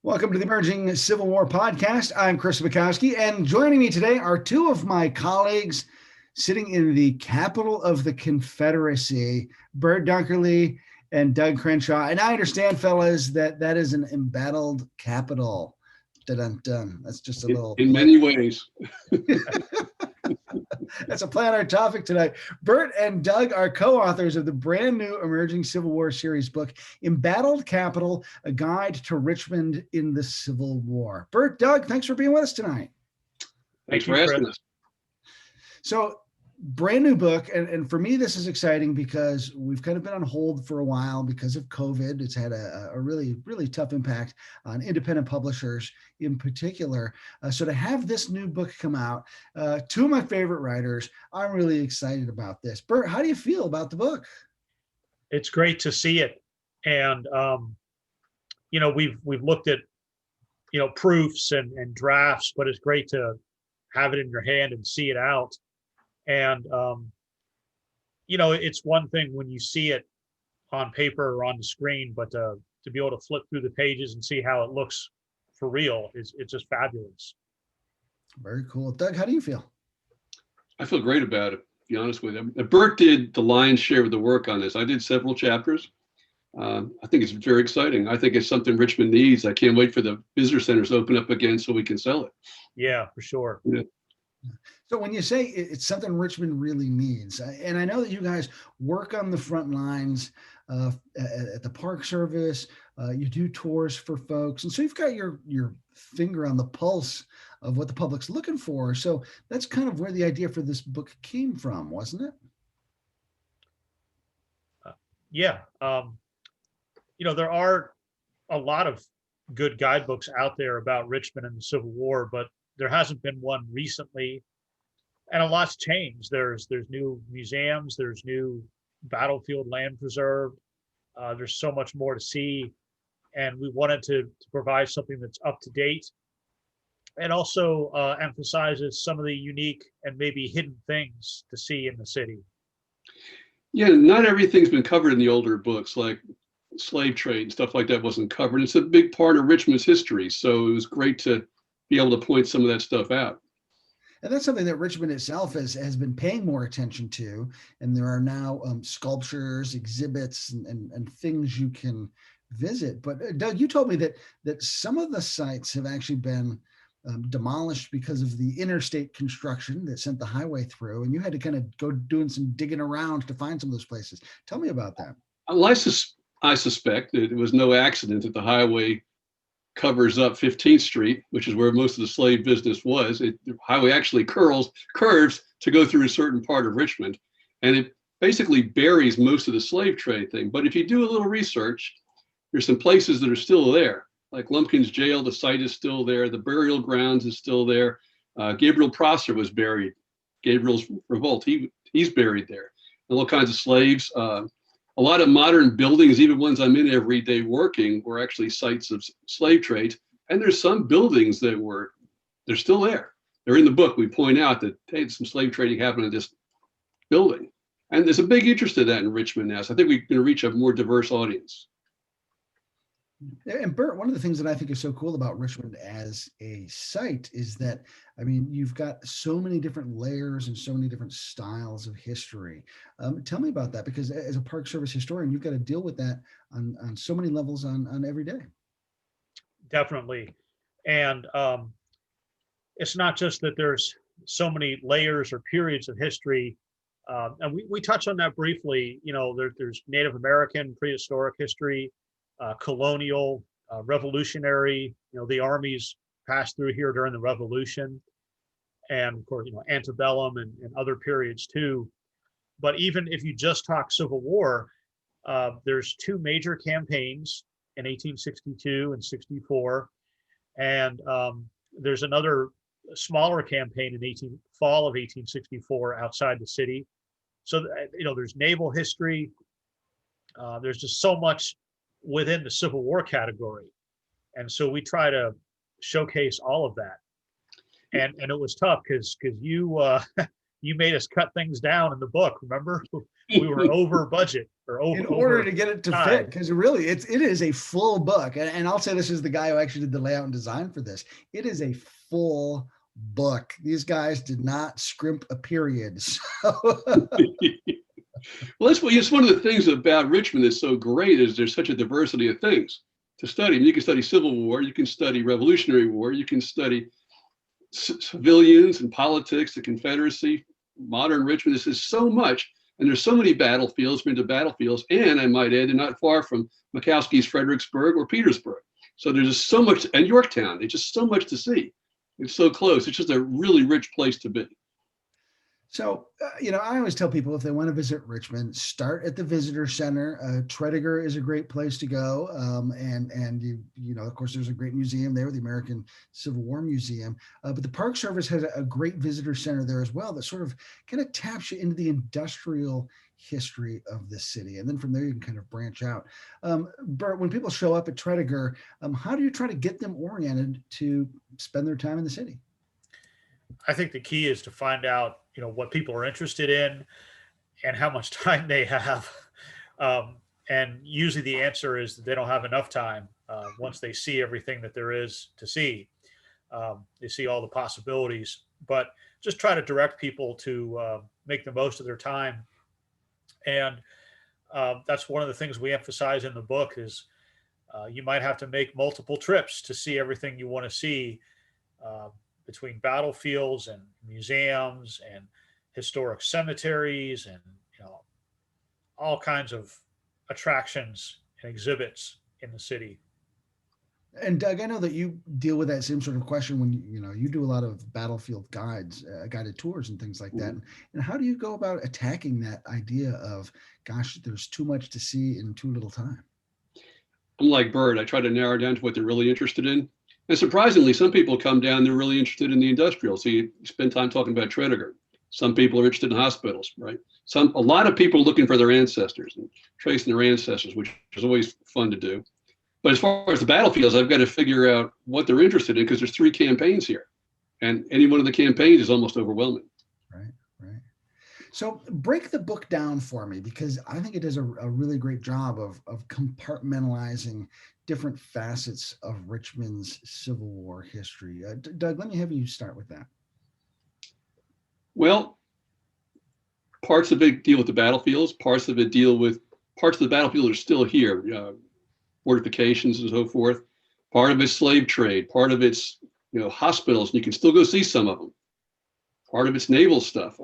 Welcome to the Emerging Civil War podcast. I'm Chris Bukowski, and joining me today are two of my colleagues sitting in the capital of the Confederacy, Bert Dunkerly and Doug Crenshaw. And I understand, fellas, that is an embattled capital. Dun-dun-dun. That's just a little... In many ways. That's a play on our topic tonight. Bert and Doug are co-authors of the brand new Emerging Civil War series book, Embattled Capital, A Guide to Richmond in the Civil War. Bert, Doug, thanks for being with us tonight. Thanks for asking us. So, brand new book, and for me, this is exciting because we've kind of been on hold for a while because of COVID. It's had a really, really tough impact on independent publishers in particular. So to have this new book come out, two of my favorite writers, I'm really excited about this. Bert, how do you feel about the book? It's great to see it. And, we've looked at, proofs and drafts, but it's great to have it in your hand and see it out. And, it's one thing when you see it on paper or on the screen, but to be able to flip through the pages and see how it looks for real, it's just fabulous. Very cool. Doug, how do you feel? I feel great about it, to be honest with you. Bert did the lion's share of the work on this. I did several chapters. I think it's very exciting. I think it's something Richmond needs. I can't wait for the visitor centers to open up again so we can sell it. Yeah, for sure. Yeah. So when you say it's something Richmond really needs, and I know that you guys work on the front lines at the Park Service, you do tours for folks, and so you've got your finger on the pulse of what the public's looking for. So that's kind of where the idea for this book came from, wasn't it? Yeah. There are a lot of good guidebooks out there about Richmond and the Civil War, but there hasn't been one recently, and a lot's changed. There's new museums, there's new battlefield land preserve. There's so much more to see, and we wanted to provide something that's up to date and also emphasizes some of the unique and maybe hidden things to see in the city. Yeah, not everything's been covered in the older books, like slave trade and stuff like that wasn't covered. It's a big part of Richmond's history, so it was great to be able to point some of that stuff out. And that's something that Richmond itself has been paying more attention to. And there are now sculptures, exhibits, and things you can visit. But Doug, you told me that some of the sites have actually been demolished because of the interstate construction that sent the highway through. And you had to kind of go doing some digging around to find some of those places. Tell me about that. Well, I suspect that it was no accident that the highway covers up 15th Street, which is where most of the slave business was. The highway actually curves to go through a certain part of Richmond, and it basically buries most of the slave trade thing. But if you do a little research, there's some places that are still there, like Lumpkin's Jail. The site is still there. The burial grounds is still there. Gabriel Prosser was buried. Gabriel's Revolt, he's buried there. And all kinds of slaves. A lot of modern buildings, even ones I'm in every day working, were actually sites of slave trade. And there's some buildings that they're still there. They're in the book. We point out that, hey, some slave trading happened in this building. And there's a big interest in that in Richmond now. So I think we're going to reach a more diverse audience. And Bert, one of the things that I think is so cool about Richmond as a site is that, I mean, you've got so many different layers and so many different styles of history. Tell me about that, because as a Park Service historian, you've got to deal with that on so many levels on every day. Definitely. And it's not just that there's so many layers or periods of history. And we touch on that briefly. There's Native American prehistoric history, colonial, revolutionary. The armies passed through here during the Revolution, and of course, antebellum and other periods too. But even if you just talk Civil War, there's two major campaigns in 1862 and 64, and there's another smaller campaign in fall of 1864 outside the city. So there's naval history. There's just so much within the Civil War category. And so we try to showcase all of that. And it was tough because you you made us cut things down in the book. Remember, we were over budget or over in order over to get it to time. fit, because really it is a full book. And I'll say this is the guy who actually did the layout and design for this. It is a full book. These guys did not scrimp a period. So Well, that's what it's one of the things about Richmond that's so great is there's such a diversity of things to study. I mean, you can study Civil War, you can study Revolutionary War, you can study civilians and politics, the Confederacy, modern Richmond. This is so much, and there's so many battlefields, been to battlefields, and I might add, they're not far from Mikowski's Fredericksburg or Petersburg. So there's just so much, and Yorktown. It's just so much to see. It's so close. It's just a really rich place to be. So, I always tell people if they want to visit Richmond, start at the visitor center. Tredegar is a great place to go. And of course, there's a great museum there, the American Civil War Museum. But the Park Service has a great visitor center there as well that sort of kind of taps you into the industrial history of the city. And then from there, you can kind of branch out. Bert, when people show up at Tredegar, how do you try to get them oriented to spend their time in the city? I think the key is to find out, what people are interested in and how much time they have. And usually the answer is that they don't have enough time. Once they see everything that there is to see, they see all the possibilities, but just try to direct people to make the most of their time. And that's one of the things we emphasize in the book is you might have to make multiple trips to see everything you want to see. Between battlefields and museums and historic cemeteries and all kinds of attractions and exhibits in the city. And Doug, I know that you deal with that same sort of question when you do a lot of battlefield guides, guided tours and things like that. And how do you go about attacking that idea of, gosh, there's too much to see in too little time? I'm like Bert. I try to narrow down to what they're really interested in. And surprisingly, some people come down, they're really interested in the industrial. So you spend time talking about Tredegar. Some people are interested in hospitals, right? A lot of people are looking for their ancestors and tracing their ancestors, which is always fun to do. But as far as the battlefields, I've got to figure out what they're interested in because there's 3 campaigns here. And any one of the campaigns is almost overwhelming. Right. So break the book down for me, because I think it does a really great job of compartmentalizing different facets of Richmond's Civil War history. Doug, let me have you start with that. Well, parts of it deal with the battlefields, parts of the battlefield are still here, fortifications and so forth. Part of it's slave trade, part of it's hospitals, and you can still go see some of them. Part of it's naval stuff,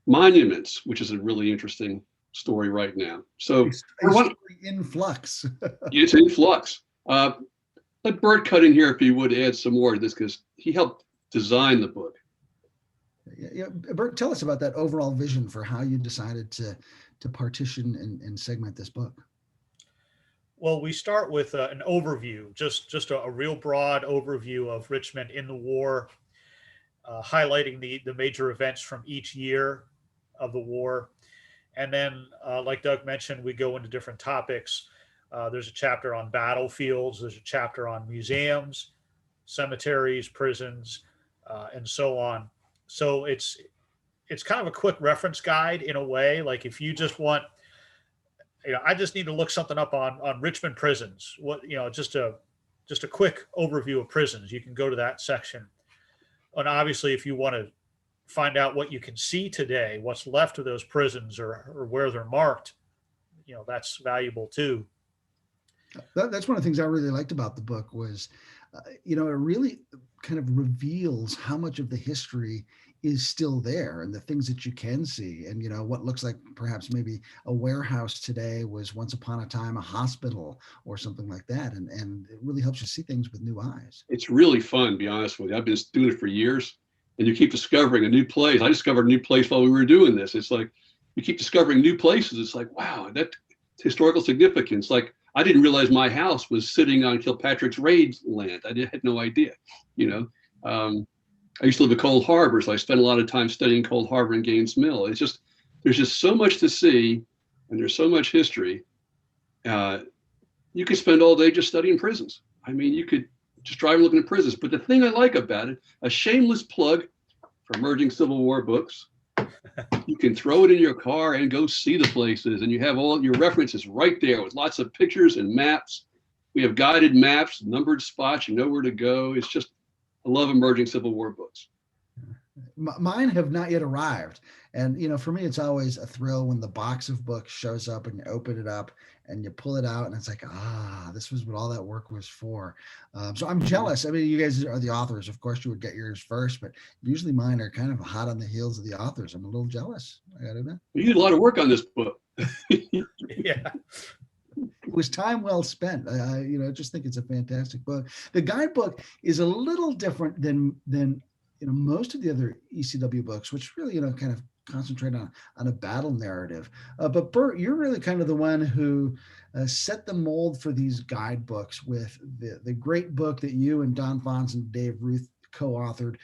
monuments, which is a really interesting story right now. So in flux. It's in flux. Let Bert cut in here if he would add some more to this because he helped design the book. Yeah, Bert, tell us about that overall vision for how you decided to partition and segment this book. Well, we start with an overview, just a real broad overview of Richmond in the war, highlighting the major events from each year of the war. And then, like Doug mentioned, we go into different topics. There's a chapter on battlefields. There's a chapter on museums, cemeteries, prisons, and so on. So it's kind of a quick reference guide in a way. Like if you just want, I just need to look something up on Richmond prisons. Just a quick overview of prisons. You can go to that section. And obviously, if you want to find out what you can see today, what's left of those prisons or where they're marked, that's valuable too. That's one of the things I really liked about the book was, it really kind of reveals how much of the history is still there and the things that you can see. And, what looks like perhaps maybe a warehouse today was once upon a time a hospital or something like that. And it really helps you see things with new eyes. It's really fun, to be honest with you. I've been doing it for years and you keep discovering a new place. I discovered a new place while we were doing this. It's like, you keep discovering new places. It's like, wow, that historical significance. Like, I didn't realize my house was sitting on Kilpatrick's raid land. I had no idea, I used to live at Cold Harbor, so I spent a lot of time studying Cold Harbor and Gaines Mill. There's just so much to see, and there's so much history. You could spend all day just studying prisons. I mean, you could just drive looking at prisons. But the thing I like about it, a shameless plug for emerging Civil War books. You can throw it in your car and go see the places, and you have all your references right there with lots of pictures and maps. We have guided maps, numbered spots, you know where to go. It's just, I love emerging Civil War books. Mine have not yet arrived. And, for me, it's always a thrill when the box of books shows up and you open it up and you pull it out and it's like, this was what all that work was for. So I'm jealous. I mean, you guys are the authors. Of course, you would get yours first, but usually mine are kind of hot on the heels of the authors. I'm a little jealous. I got to admit. You did a lot of work on this book. Yeah. It was time well spent. I just think it's a fantastic book. The guidebook is a little different than most of the other ECW books, which really kind of concentrate on a battle narrative. But Bert, you're really kind of the one who set the mold for these guidebooks with the great book that you and Don Fons and Dave Ruth co-authored,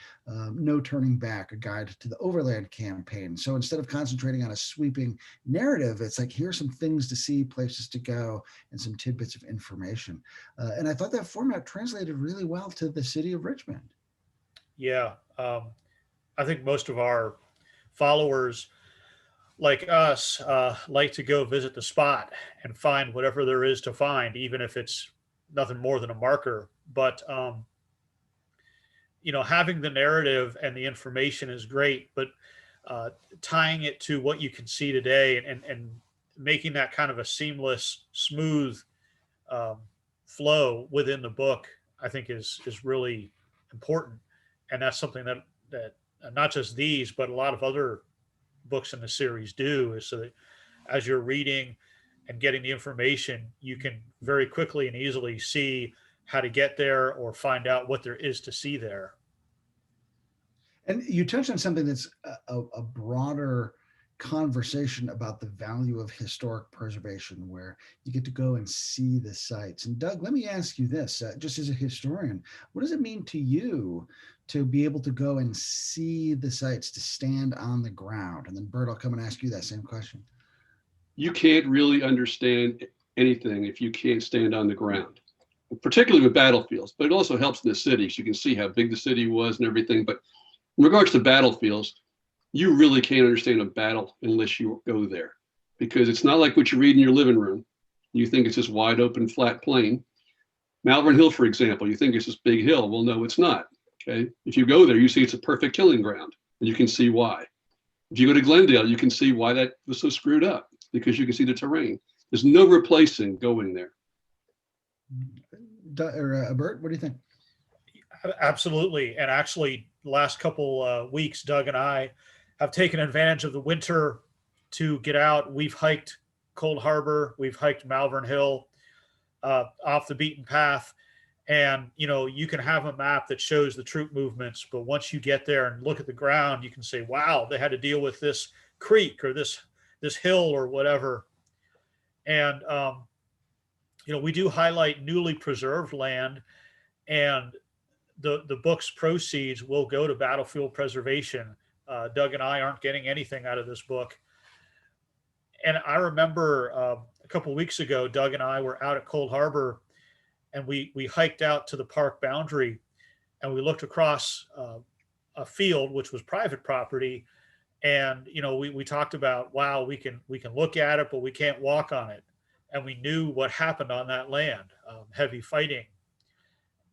No Turning Back, a guide to the Overland Campaign. So instead of concentrating on a sweeping narrative, it's like, here's some things to see, places to go, and some tidbits of information. And I thought that format translated really well to the city of Richmond. Yeah. I think most of our followers like us like to go visit the spot and find whatever there is to find, even if it's nothing more than a marker. But having the narrative and the information is great, but tying it to what you can see today and making that kind of a seamless, smooth flow within the book, I think is really important. And that's something that not just these, but a lot of other books in the series do, is so that as you're reading and getting the information, you can very quickly and easily see how to get there or find out what there is to see there. And you touched on something that's a broader conversation about the value of historic preservation, where you get to go and see the sites. And Doug, let me ask you this, just as a historian, what does it mean to you to be able to go and see the sites, to stand on the ground? And then Bert, I'll come and ask you that same question. You can't really understand anything if you can't stand on the ground, particularly with battlefields, but it also helps in the cities. You can see how big the city was and everything. But in regards to battlefields, you really can't understand a battle unless you go there, because it's not like what you read in your living room. You think it's this wide open, flat plain. Malvern Hill, for example, you think it's this big hill. Well, no, it's not. Okay. If you go there, you see it's a perfect killing ground, and you can see why. If you go to Glendale, you can see why that was so screwed up, because you can see the terrain. There's no replacing going there. Bert, what do you think? Absolutely. And actually, the last couple weeks, Doug and I have taken advantage of the winter to get out. We've hiked Cold Harbor. We've hiked Malvern Hill off the beaten path. And, you can have a map that shows the troop movements, but once you get there and look at the ground, you can say, wow, they had to deal with this creek or this hill or whatever. And, we do highlight newly preserved land, and the book's proceeds will go to battlefield preservation. Doug and I aren't getting anything out of this book. And I remember a couple of weeks ago, Doug and I were out at Cold Harbor, and we hiked out to the park boundary, and we looked across a field, which was private property. And, we talked about, wow, we can look at it, but we can't walk on it. And we knew what happened on that land, heavy fighting.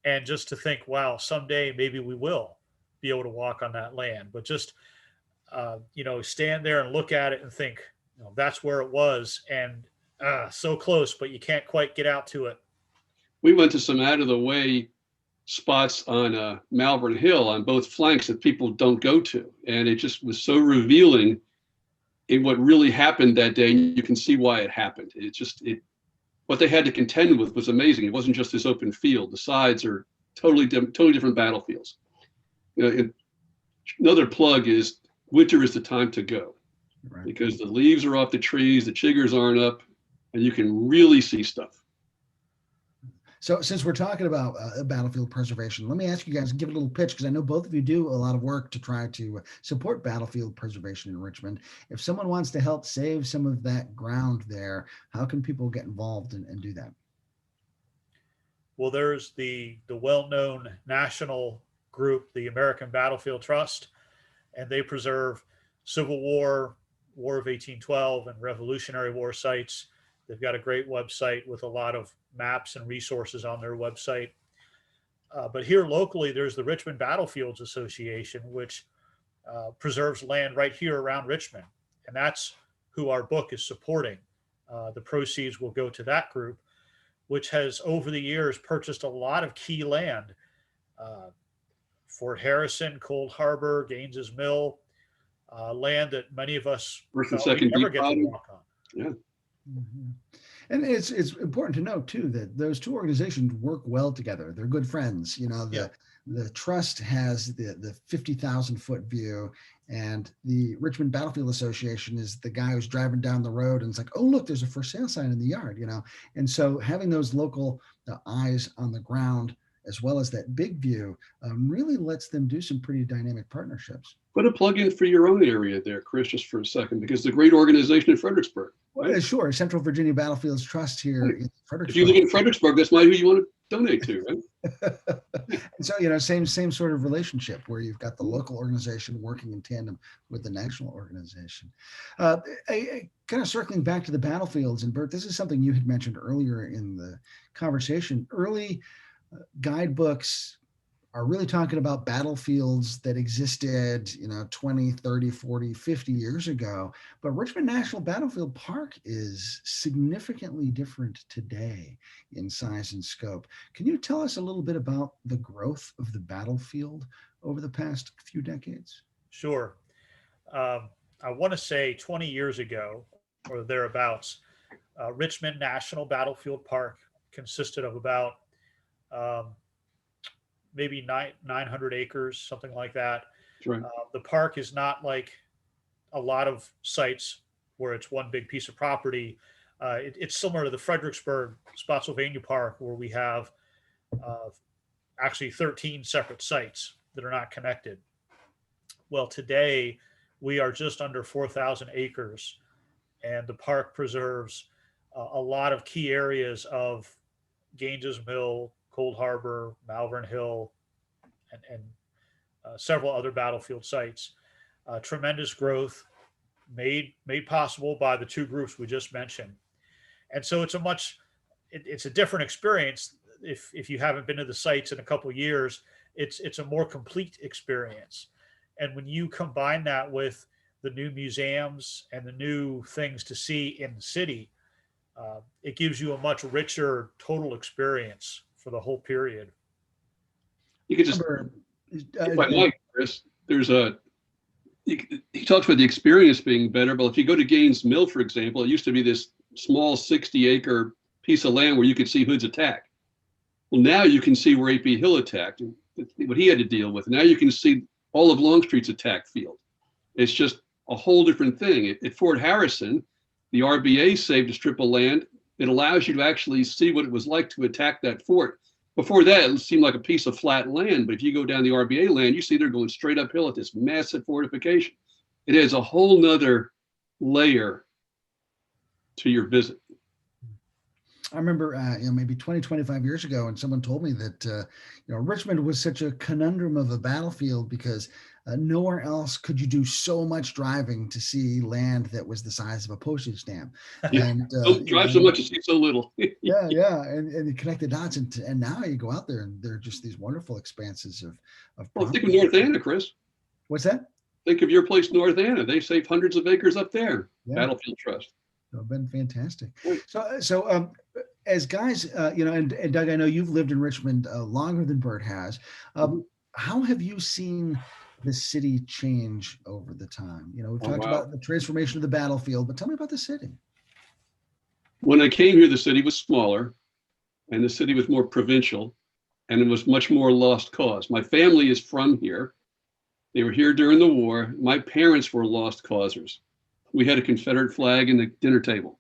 And just to think, wow, someday maybe we will be able to walk on that land, but just, stand there and look at it and think, that's where it was, and so close, but you can't quite get out to it. We went to some out of the way spots on Malvern Hill on both flanks that people don't go to. And it just was so revealing in what really happened that day. And you can see why it happened. What they had to contend with was amazing. It wasn't just this open field. The sides are totally different battlefields. Another plug is winter is the time to go, right? Because the leaves are off the trees, the chiggers aren't up, and you can really see stuff. So since we're talking about battlefield preservation, let me ask you guys, give it a little pitch, because I know both of you do a lot of work to try to support battlefield preservation in Richmond. If someone wants to help save some of that ground there, how can people get involved and do that? Well, there's the well-known national group, the American Battlefield Trust. and they preserve Civil War, War of 1812, and Revolutionary War sites. They've got a great website with a lot of maps and resources on their website. But here locally, there's the Richmond Battlefields Association, which preserves land right here around Richmond. And that's who our book is supporting. The proceeds will go to that group, which has over the years purchased a lot of key land. Fort Harrison, Cold Harbor, Gaines's Mill, land that many of us First and second never deep get bottom. to walk on. Yeah. Mhm. And it's important to note too that those two organizations work well together. They're good friends. You know, the trust has the 50,000-foot view, and the Richmond Battlefield Association is the guy who's driving down the road and it's like, oh look, there's a for sale sign in the yard. You know, and so having those local eyes on the ground as well as that big view really lets them do some pretty dynamic partnerships. Put a plug in for your own area there, Chris, just for a second, because the great organization in Fredericksburg. Right? Sure, Central Virginia Battlefields Trust here in Fredericksburg. If you live in Fredericksburg, that's who you want to donate to, right? And so, you know, same sort of relationship where you've got the local organization working in tandem with the national organization. Kind of circling back to the battlefields, and Bert, this is something you had mentioned earlier in the conversation. Early guidebooks are really talking about battlefields that existed, you know, 20, 30, 40, 50 years ago. But Richmond National Battlefield Park is significantly different today in size and scope. Can you tell us a little bit about the growth of the battlefield over the past few decades? Sure. I want to say 20 years ago or thereabouts, Richmond National Battlefield Park consisted of about maybe 900 acres, something like that. That's right. The park is not like a lot of sites where it's one big piece of property. It's similar to the Fredericksburg Spotsylvania Park, where we have actually 13 separate sites that are not connected. Well, today we are just under 4,000 acres, and the park preserves a lot of key areas of Gaines's Mill, Cold Harbor, Malvern Hill, and several other battlefield sites. Tremendous growth made possible by the two groups we just mentioned. And so it's a different experience. If you haven't been to the sites in a couple of years, it's a more complete experience. And when you combine that with the new museums and the new things to see in the city, it gives you a much richer total experience for the whole period. You could just, if I might, Chris, he talks about the experience being better, but if you go to Gaines Mill, for example, it used to be this small 60-acre piece of land where you could see Hood's attack. Well, now you can see where A.P. Hill attacked, what he had to deal with. Now you can see all of Longstreet's attack field. It's just a whole different thing. At Fort Harrison, the RBA saved a strip of land. It allows you to actually see what it was like to attack that fort. Before that, it seemed like a piece of flat land, but if you go down the RBA land, you see they're going straight uphill at this massive fortification. It adds a whole nother layer to your visit. I remember, maybe 20, 25 years ago, and someone told me that, Richmond was such a conundrum of a battlefield because nowhere else could you do so much driving to see land that was the size of a postage stamp. Yeah. And Don't drive so much to see so little. yeah. And you connect the dots, and now you go out there and there are just these wonderful expanses of Well, think of property. North Anna, Chris. What's that? Think of your place, North Anna. They saved hundreds of acres up there. Yeah. Battlefield Trust. It's been fantastic. So as guys, and Doug, I know you've lived in Richmond longer than Bert has. How have you seen the city change over the time? We've talked about the transformation of the battlefield, but tell me about the city. When I came here, the city was smaller and the city was more provincial, and it was much more lost cause. My family is from here. They were here during the war. My parents were lost causers. We had a Confederate flag in the dinner table.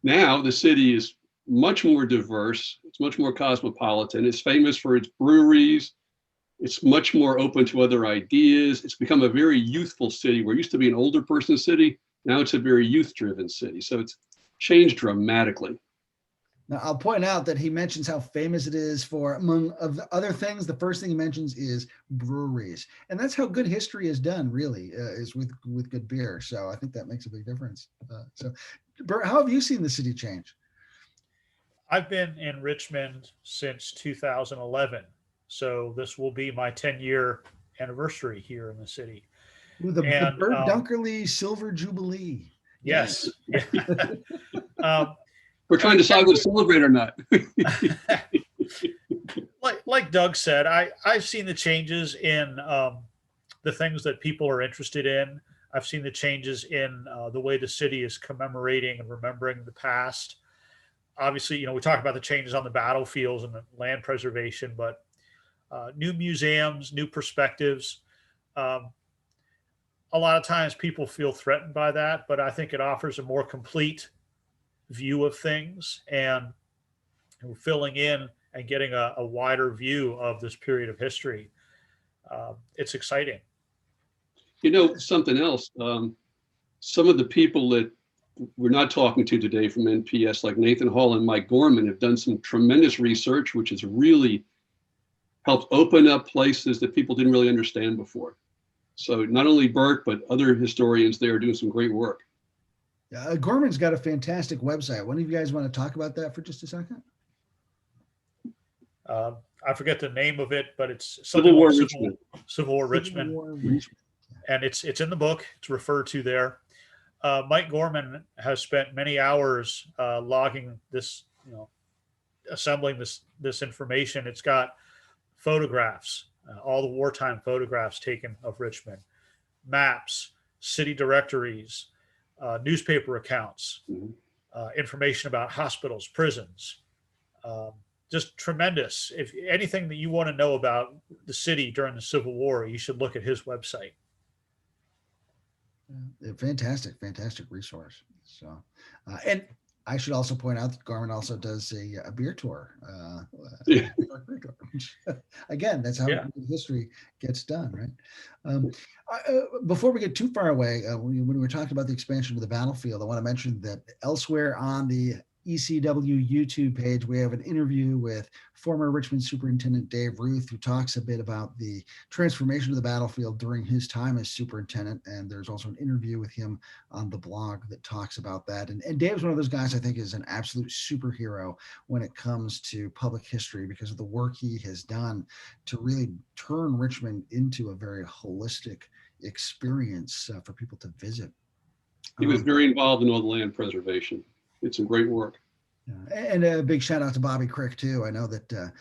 Now the city is much more diverse. It's much more cosmopolitan. It's famous for its breweries. It's much more open to other ideas. It's become a very youthful city. Where it used to be an older person's city, now it's a very youth-driven city. So it's changed dramatically. Now, I'll point out that he mentions how famous it is for, among of the other things, the first thing he mentions is breweries. And that's how good history is done, really, is with good beer. So I think that makes a big difference. So, Bert, how have you seen the city change? I've been in Richmond since 2011. So this will be my 10-year anniversary here in the city. Ooh, the And Bert Dunkerly Silver Jubilee. yes, um, We're trying to decide whether to celebrate or not. like Doug said, I've seen the changes in the things that people are interested in. I've seen the changes in the way the city is commemorating and remembering the past. Obviously, we talk about the changes on the battlefields and the land preservation, but new museums, new perspectives. A lot of times people feel threatened by that, but I think it offers a more complete view of things, and we're filling in and getting a wider view of this period of history. It's exciting. Something else, some of the people that we're not talking to today from NPS, like Nathan Hall and Mike Gorman, have done some tremendous research, which has really helped open up places that people didn't really understand before. So not only Bert, but other historians there are doing some great work. Gorman's got a fantastic website. One of you guys want to talk about that for just a second? I forget the name of it, but it's Civil War Richmond. Civil War Richmond. And it's in the book. It's referred to there. Mike Gorman has spent many hours logging this, assembling this information. It's got photographs, all the wartime photographs taken of Richmond, maps, city directories, newspaper accounts, information about hospitals, prisons, just tremendous. If anything that you want to know about the city during the Civil War, you should look at his website. Fantastic resource. So, and I should also point out that Gorman also does a beer tour. Again, that's how history gets done, right? Before we get too far away, when we were talking about the expansion of the battlefield, I want to mention that elsewhere on the ECW YouTube page, we have an interview with former Richmond Superintendent Dave Ruth, who talks a bit about the transformation of the battlefield during his time as superintendent. And there's also an interview with him on the blog that talks about that. And Dave's one of those guys I think is an absolute superhero when it comes to public history because of the work he has done to really turn Richmond into a very holistic experience for people to visit. He was very involved in all the land preservation. It's some great work. And a big shout out to Bobby Crick too. I know that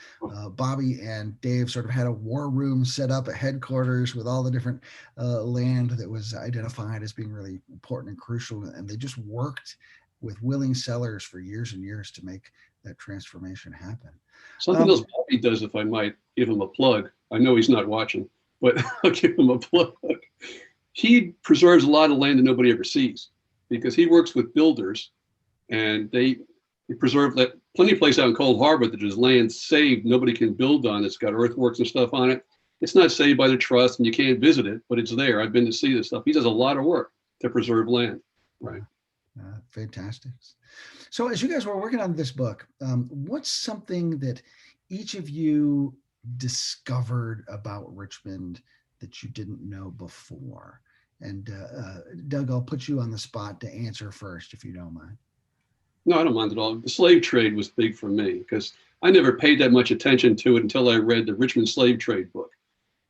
Bobby and Dave sort of had a war room set up at headquarters with all the different land that was identified as being really important and crucial. And they just worked with willing sellers for years and years to make that transformation happen. Something else Bobby does, if I might give him a plug. I know he's not watching, but I'll give him a plug. He preserves a lot of land that nobody ever sees because he works with builders. And they preserve that plenty of place out in Cold Harbor that is land saved, nobody can build on. It's got earthworks and stuff on it. It's not saved by the trust and you can't visit it, but it's there. I've been to see this stuff. He does a lot of work to preserve land. Right. Fantastic. So as you guys were working on this book, what's something that each of you discovered about Richmond that you didn't know before? And Doug, I'll put you on the spot to answer first, if you don't mind. No, I don't mind at all. The slave trade was big for me because I never paid that much attention to it until I read the Richmond slave trade book.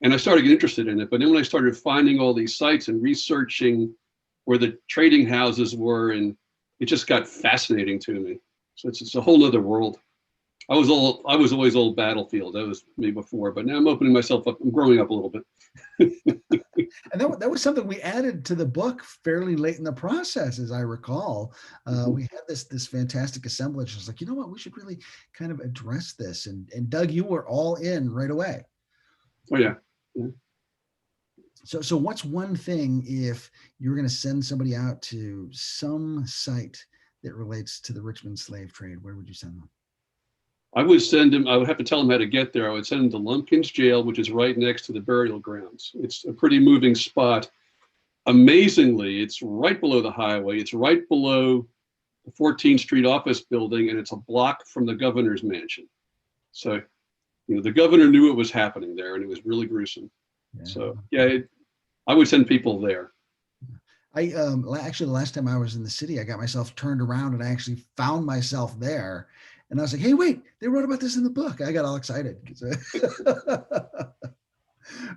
And I started getting interested in it. But then when I started finding all these sites and researching where the trading houses were, and it just got fascinating to me. So it's a whole other world. I was always old battlefield. That was me before, but now I'm opening myself up. I'm growing up a little bit. And that was something we added to the book fairly late in the process, as I recall. We had this fantastic assemblage. I was like, you know what, we should really kind of address this. And Doug, you were all in right away. Oh yeah. So what's one thing if you're going to send somebody out to some site that relates to the Richmond slave trade, where would you send them? I would send him, I would have to tell him how to get there. I would send him to Lumpkins Jail, which is right next to the burial grounds. It's a pretty moving spot. Amazingly, it's right below the highway. It's right below the 14th Street office building, and it's a block from the governor's mansion. So, the governor knew what was happening there, and it was really gruesome. Yeah. So, I would send people there. I actually, the last time I was in the city, I got myself turned around and I actually found myself there. And I was like, hey, wait, they wrote about this in the book. I got all excited.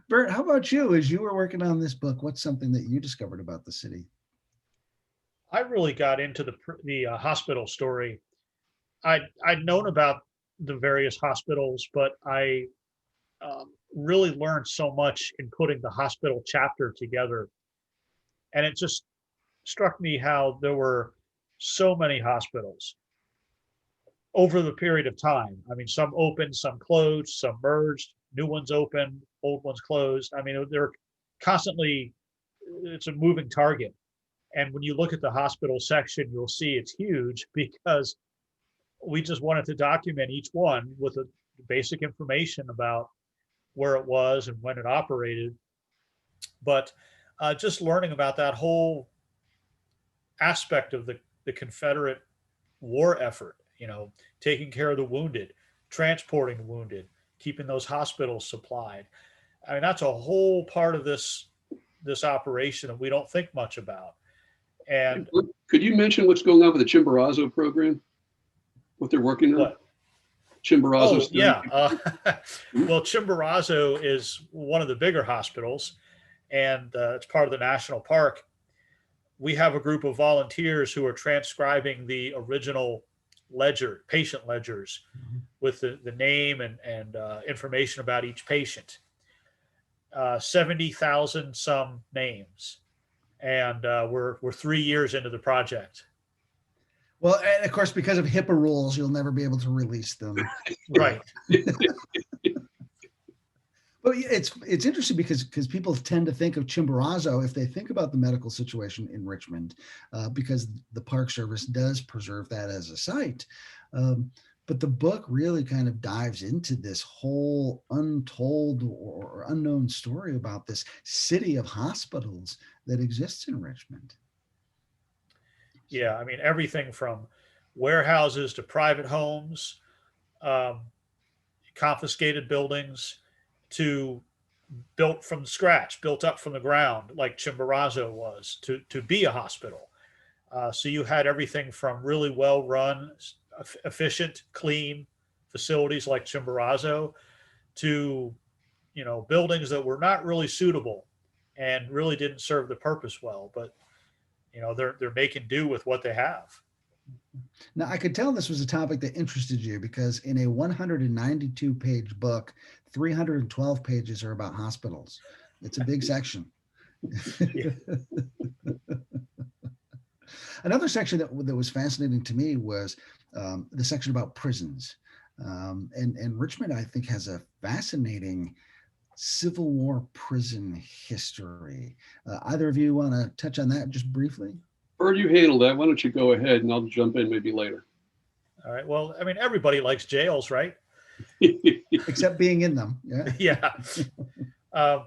Bert, how about you? As you were working on this book, what's something that you discovered about the city? I really got into the hospital story. I'd known about the various hospitals, but I really learned so much in putting the hospital chapter together. And it just struck me how there were so many hospitals over the period of time. I mean, some opened, some closed, some merged, new ones opened, old ones closed. I mean, they're constantly, it's a moving target. And when you look at the hospital section, you'll see it's huge because we just wanted to document each one with a basic information about where it was and when it operated. But just learning about that whole aspect of the Confederate war effort, taking care of the wounded, transporting the wounded, keeping those hospitals supplied. I mean, that's a whole part of this operation that we don't think much about. And could you mention what's going on with the Chimborazo program? What they're working on? What? Chimborazo. Oh, yeah. Well, Chimborazo is one of the bigger hospitals, and it's part of the national park. We have a group of volunteers who are transcribing the original patient ledgers, with the name and information about each patient. 70,000 some names, and we're 3 years into the project. Well, and of course, because of HIPAA rules, you'll never be able to release them. Right. But it's interesting because people tend to think of Chimborazo if they think about the medical situation in Richmond, because the Park Service does preserve that as a site. But the book really kind of dives into this whole untold or unknown story about this city of hospitals that exists in Richmond. Yeah, I mean, everything from warehouses to private homes, confiscated buildings, to built from scratch, built up from the ground, like Chimborazo was, to be a hospital. So you had everything from really well-run, efficient, clean facilities like Chimborazo to, buildings that were not really suitable and really didn't serve the purpose well, but they're making do with what they have. Now, I could tell this was a topic that interested you because in a 192-page book, 312 pages are about hospitals. It's a big section. Another section that was fascinating to me was the section about prisons. And Richmond, I think, has a fascinating Civil War prison history. Either of you want to touch on that just briefly? Bert, you handle that. Why don't you go ahead and I'll jump in maybe later. All right. Well, I mean, everybody likes jails, right? Except being in them. Yeah. Yeah.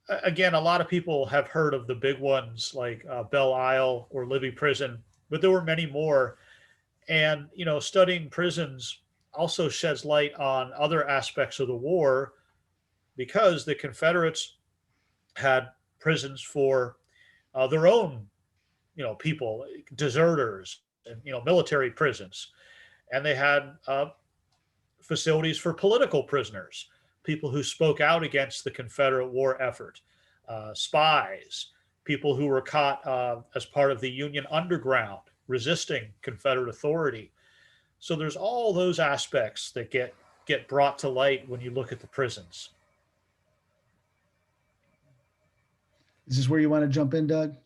Again, a lot of people have heard of the big ones like Belle Isle or Libby Prison, but there were many more. And, studying prisons also sheds light on other aspects of the war, because the Confederates had prisons for their own, people, deserters, and, military prisons. And they had facilities for political prisoners, people who spoke out against the Confederate war effort, spies, people who were caught as part of the Union underground resisting Confederate authority. So there's all those aspects that get brought to light when you look at the prisons. Is this where you want to jump in, Doug?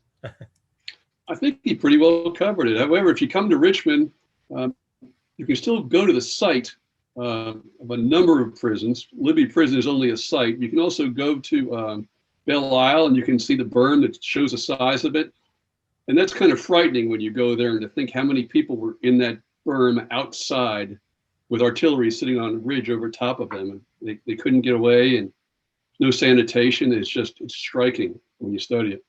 I think he pretty well covered it. However, if you come to Richmond, you can still go to the site of a number of prisons. Libby Prison is only a site. You can also go to Belle Isle, and you can see the berm that shows the size of it. And that's kind of frightening when you go there and to think how many people were in that berm outside with artillery sitting on a ridge over top of them. And they couldn't get away, and no sanitation. It's striking when you study it.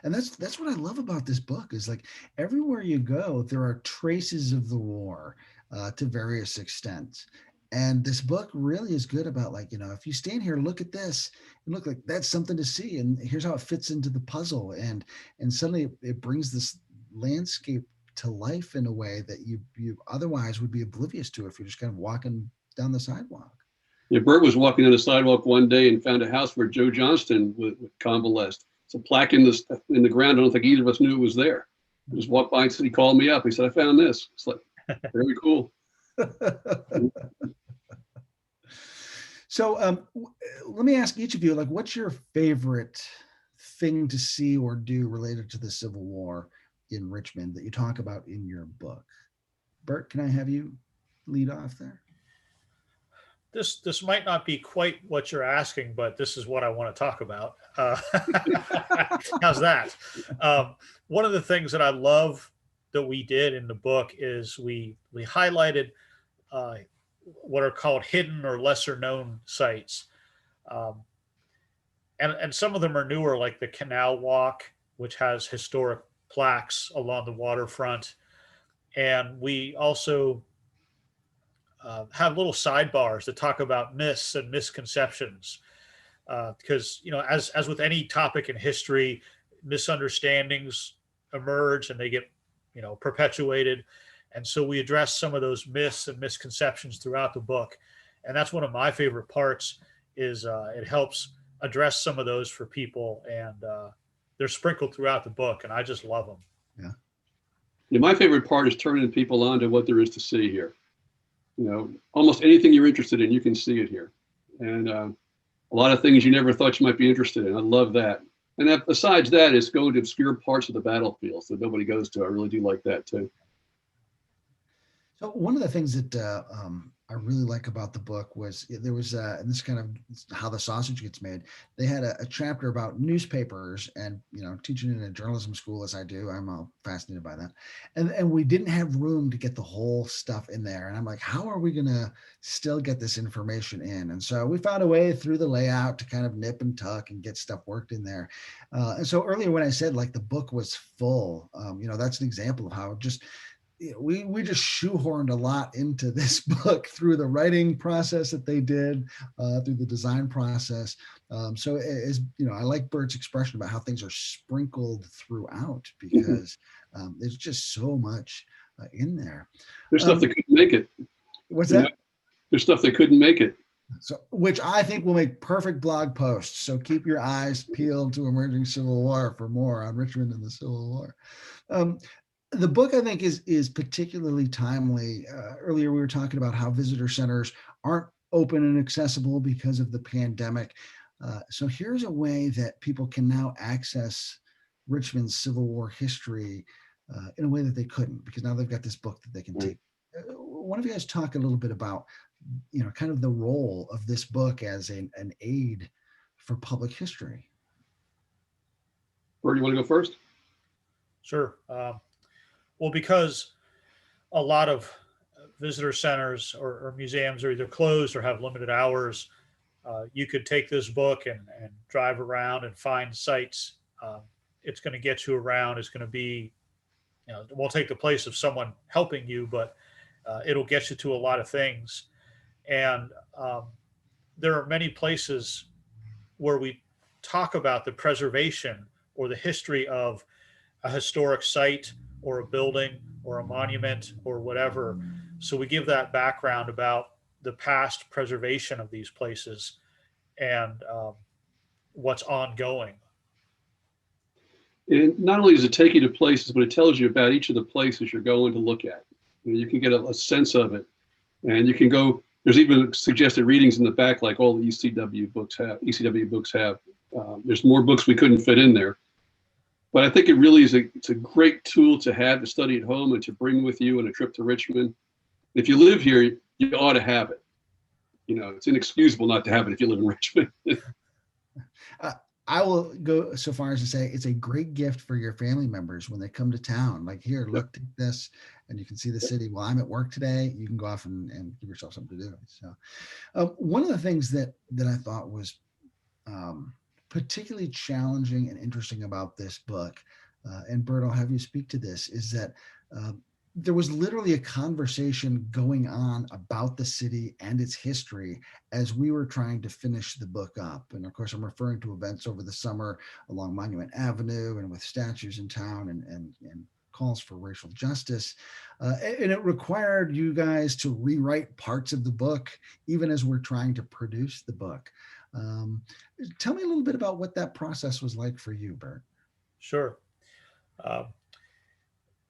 And that's what I love about this book is like everywhere you go, there are traces of the war to various extents. And this book really is good about like, if you stand here, look at this and look like that's something to see. And here's how it fits into the puzzle. And suddenly it brings this landscape to life in a way that you otherwise would be oblivious to if you're just kind of walking down the sidewalk. Yeah, Bert was walking on the sidewalk one day and found a house where Joe Johnston was convalesced. It's a plaque in the ground. I don't think either of us knew it was there. I just walked by and he called me up. He said, "I found this." It's like very cool. So let me ask each of you, like, what's your favorite thing to see or do related to the Civil War in Richmond that you talk about in your book? Bert, can I have you lead off there? This might not be quite what you're asking, but this is what I want to talk about. How's that? One of the things that I love that we did in the book is we highlighted what are called hidden or lesser known sites. And some of them are newer, like the Canal Walk, which has historic plaques along the waterfront. And we also have little sidebars that talk about myths and misconceptions. Because, as with any topic in history, misunderstandings emerge and they get, perpetuated. And so we address some of those myths and misconceptions throughout the book. And that's one of my favorite parts is it helps address some of those for people. And they're sprinkled throughout the book and I just love them. Yeah, my favorite part is turning people on to what there is to see here. Almost anything you're interested in, you can see it here. And a lot of things you never thought you might be interested in. I love that. And besides that, it's going to obscure parts of the battlefield that nobody goes to. I really do like that too. So one of the things that I really like about the book was there was, and this kind of how the sausage gets made. They had a chapter about newspapers and, teaching in a journalism school as I do, I'm all fascinated by that. And we didn't have room to get the whole stuff in there. And I'm like, how are we going to still get this information in? And so we found a way through the layout to kind of nip and tuck and get stuff worked in there. And so earlier when I said like the book was full, that's an example of how just, we just shoehorned a lot into this book through the writing process that they did, through the design process. So I like Bert's expression about how things are sprinkled throughout because there's just so much in there. There's stuff that couldn't make it. What's that? There's stuff that couldn't make it. So, which I think will make perfect blog posts. So keep your eyes peeled to Emerging Civil War for more on Richmond and the Civil War. The book, I think, is particularly timely. Earlier, we were talking about how visitor centers aren't open and accessible because of the pandemic. So here's a way that people can now access Richmond's Civil War history in a way that they couldn't, because now they've got this book that they can take. Why don't you guys talk a little bit about, kind of the role of this book as an aid for public history? Bert, you want to go first? Sure. Well, because a lot of visitor centers or museums are either closed or have limited hours, you could take this book and drive around and find sites. It's going to get you around. It's going to be, it won't take the place of someone helping you, but it'll get you to a lot of things. And there are many places where we talk about the preservation or the history of a historic site or a building or a monument or whatever. So we give that background about the past preservation of these places and what's ongoing. And not only does it take you to places, but it tells you about each of the places you're going to look at. You can get a sense of it. And you can go, there's even suggested readings in the back, like all the ECW books have. There's more books we couldn't fit in there. But I think it really is it's a great tool to have to study at home and to bring with you on a trip to Richmond. If you live here, you ought to have it. It's inexcusable not to have it if you live in Richmond. I will go so far as to say it's a great gift for your family members when they come to town. Like, here, look at this, and you can see the city. Well, I'm at work today. You can go off and give yourself something to do. So one of the things that I thought was particularly challenging and interesting about this book, and Bert, I'll have you speak to this, is that there was literally a conversation going on about the city and its history as we were trying to finish the book up. And of course, I'm referring to events over the summer along Monument Avenue and with statues in town and calls for racial justice. And it required you guys to rewrite parts of the book, even as we're trying to produce the book. Tell me a little bit about what that process was like for you, Bert. Sure. Um,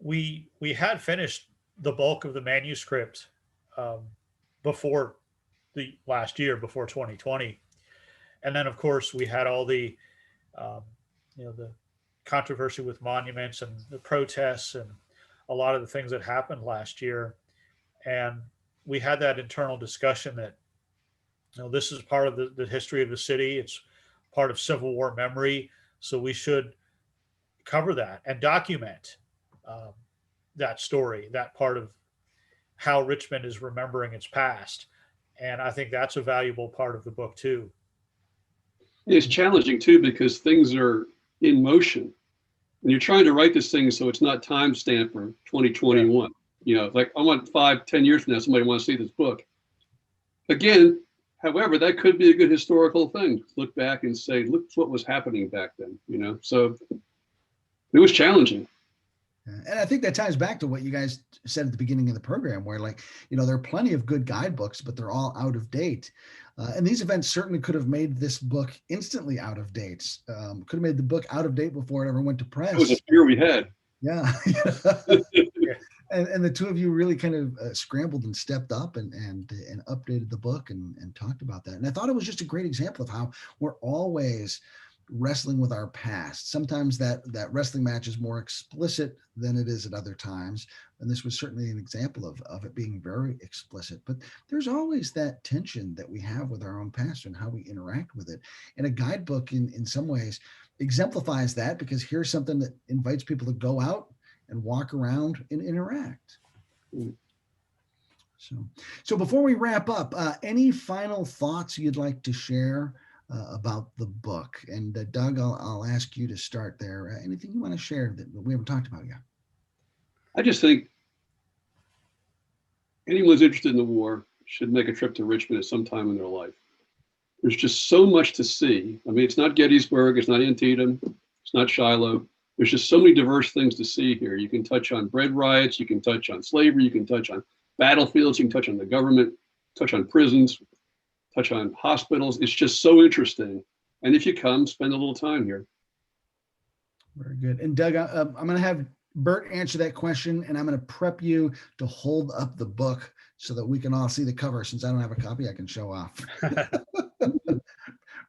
we had finished the bulk of the manuscript um, before the last year, before 2020, and then of course we had all the the controversy with monuments and the protests and a lot of the things that happened last year, and we had that internal discussion that this is part of the history of the city. It's part of Civil War memory, so we should cover that and document um, that story, that part of how Richmond is remembering its past. And I think that's a valuable part of the book too. It's challenging too because things are in motion. And you're trying to write this thing so it's not time stamped for 2021. Like I want 5-10 years from now, somebody wants to see this book. Again, however, that could be a good historical thing. Look back and say, look what was happening back then, So it was challenging. And I think that ties back to what you guys said at the beginning of the program, where there are plenty of good guidebooks, but they're all out of date. And these events certainly could have made this book instantly out of date. Could have made the book out of date before it ever went to press. That was a fear we had. Yeah. And the two of you really kind of scrambled and stepped up and updated the book and talked about that. And I thought it was just a great example of how we're always wrestling with our past. Sometimes that wrestling match is more explicit than it is at other times. And this was certainly an example of it being very explicit. But there's always that tension that we have with our own past and how we interact with it. And a guidebook in some ways exemplifies that, because here's something that invites people to go out and walk around and interact. So before we wrap up, any final thoughts you'd like to share about the book? And Doug, I'll ask you to start there. Anything you want to share that we haven't talked about yet? I just think anyone who's interested in the war should make a trip to Richmond at some time in their life. There's just so much to see. I mean, it's not Gettysburg, it's not Antietam, it's not Shiloh. There's just so many diverse things to see here. You can touch on bread riots, you can touch on slavery, you can touch on battlefields, you can touch on the government, touch on prisons, touch on hospitals. It's just so interesting. And if you come, spend a little time here. Very good. And Doug, I'm going to have Bert answer that question, and I'm going to prep you to hold up the book so that we can all see the cover. Since I don't have a copy, I can show off.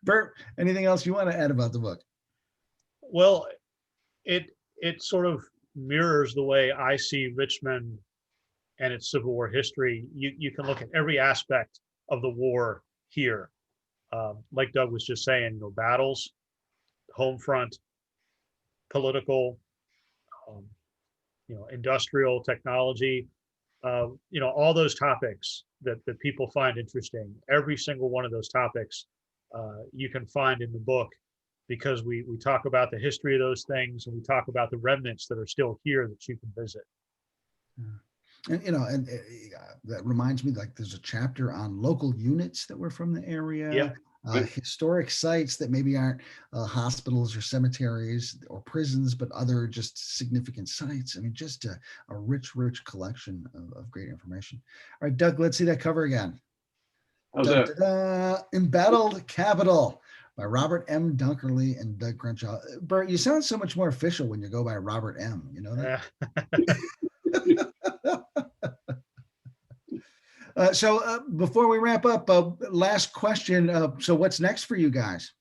Bert, anything else you want to add about the book? Well, it sort of mirrors the way I see Richmond and its Civil War history. You can look at every aspect of the war here. Like Doug was just saying, battles, home front, political, industrial technology, all those topics that people find interesting. Every single one of those topics you can find in the book, because we talk about the history of those things, and we talk about the remnants that are still here that you can visit. And that reminds me, like, there's a chapter on local units that were from the area. Yeah. Historic sites that maybe aren't hospitals or cemeteries or prisons, but other just significant sites. I mean, just a rich collection of great information. All right, Doug, let's see that cover again. How's that? Embattled Capital by Robert M. Dunkerly and Doug Crenshaw. Bert, you sound so much more official when you go by Robert M. You know that? So before we wrap up, last question. So what's next for you guys?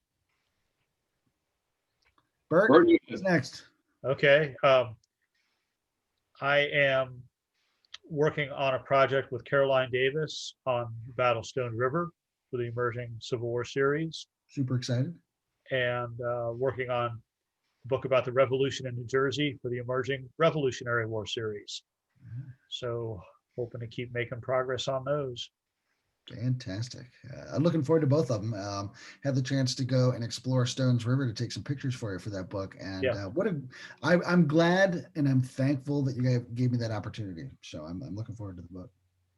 Bert, what's next? Okay. I am working on a project with Caroline Davis on Battlestone River for the Emerging Civil War series. Super excited. And working on a book about the revolution in New Jersey for the Emerging Revolutionary War series. So hoping to keep making progress on those. Fantastic. I'm looking forward to both of them. Had the chance to go and explore Stones River to take some pictures for you for that book. And Yeah. I'm glad and I'm thankful that you guys gave me that opportunity. So I'm looking forward to the book.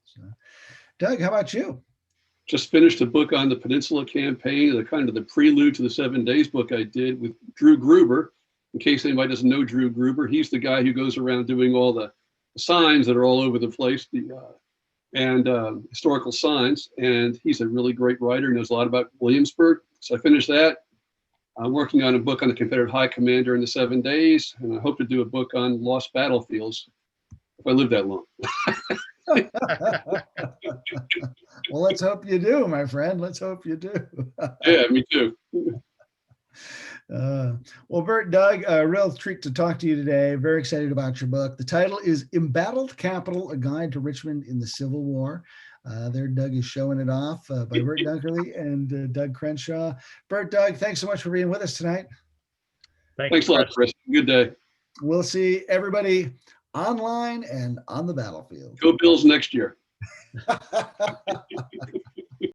So, Doug, how about you? Just finished a book on the Peninsula Campaign, the kind of the prelude to the 7 Days book I did with Drew Gruber. In case anybody doesn't know Drew Gruber, he's the guy who goes around doing all the signs that are all over the place, historical signs. And he's a really great writer, knows a lot about Williamsburg. So I finished that. I'm working on a book on the Confederate High Commander in the 7 Days, and I hope to do a book on lost battlefields if I live that long. Well, let's hope you do, my friend. Let's hope you do. Yeah, me too. Well, Bert, Doug, a real treat to talk to you today. Very excited about your book. The title is Embattled Capital, A Guide to Richmond in the Civil War. There, Doug is showing it off by Bert Dunkerly and Doug Crenshaw. Bert, Doug, thanks so much for being with us tonight. Thanks a lot, Chris. Good day. We'll see everybody online and on the battlefield. Go Bills next year.